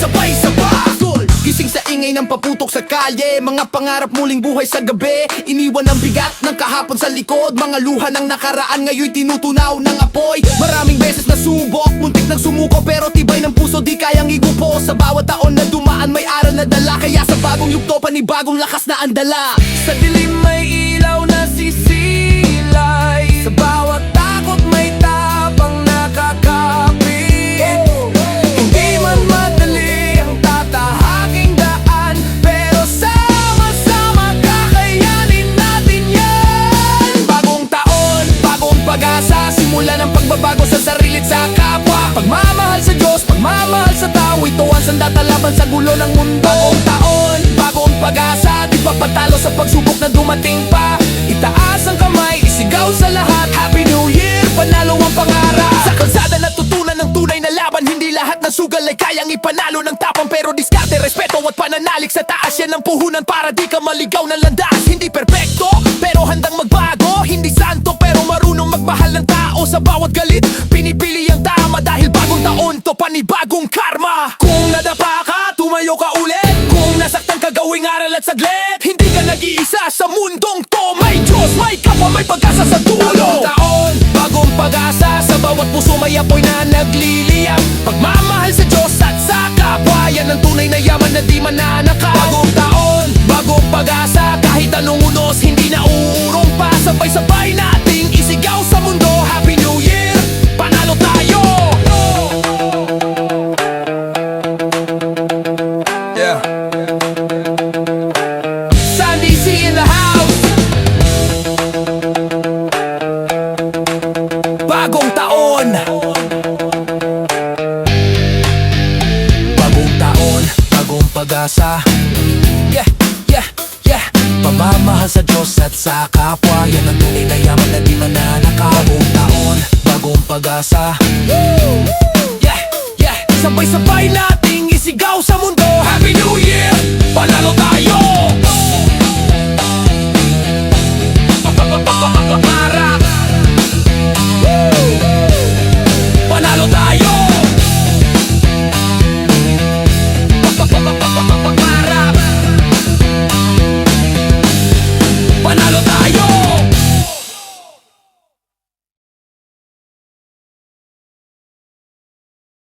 sabay-sabay. Gising sa ingay ng paputok sa kalye, mga pangarap muling buhay sa gabi. Iniwan ang bigat ng kahapon sa likod, mga luha ng nakaraan ngayon'y tinutunaw ng apoy. Maraming beses na subok, muntik ng sumuko, pero tibay ng puso di kayang igupo. Sa bawat taon na dumaan may aral na dala, kaya sa bagong yugto panibagong lakas na andala. Sa dilim may ilaw na sisilay, sa bawat takot may tapang nakakapit. Hindi man madali ang tatahaking daan, pero sama-sama kakayanin natin yan. Bagong taon, bagong pag-asa, simula ng pagbabago sa sarili't sa kapwa. Pagmamahal sa Diyos, pagmamahal sa tao, ito ang sandata laban sa gulo ng mundo. Bagong taon, bagong pag-asa, di pa patalo sa pagsubok na dumating pa. Itaas ang kamay, isigaw sa lahat, Happy New Year, panalo ang pangarap. Sa kalsada natutunan ng tunay na laban, hindi lahat ng sugal ay kayang ipanalo ng tapang. Pero diskarte, respeto at pananalig sa taas, yan ang puhunan para di ka maligaw ng landas. Hindi perpekto, pero handang magbago, hindi santo pero marunong magmahal ng tao. Sa bawat galit, pinipili ang tama, dahil bagong taon to panibagong karma. Kung nadapa ka, tumayo ka ulit. Kung nasaktan ka, gawing aral at saglit. Hindi ka nag-iisa sa mundong to, may Diyos, may kapwa, may pag-asa sa dulo. Bagong taon, bagong pag-asa, sa bawat puso may apoy na nagliliyab. Pagmamahal sa Diyos at sa kapwa, yan ang tunay na yaman na di mananakaw. Bagong taon, bagong pag-asa, kahit anong unos hindi na uurong pa. Sabay-sabay nating isigaw sa mundo, Happy New Year, panalo tayo. Yeah. Sandy C in the house. Bagong taon, bagong taon, bagong pag-asa. Yeah, yeah, yeah. Pamamahal sa Diyos at sa kapwa, yan ang tunay na yaman na di mananakaw. Bagong taon, bagong pag-asa.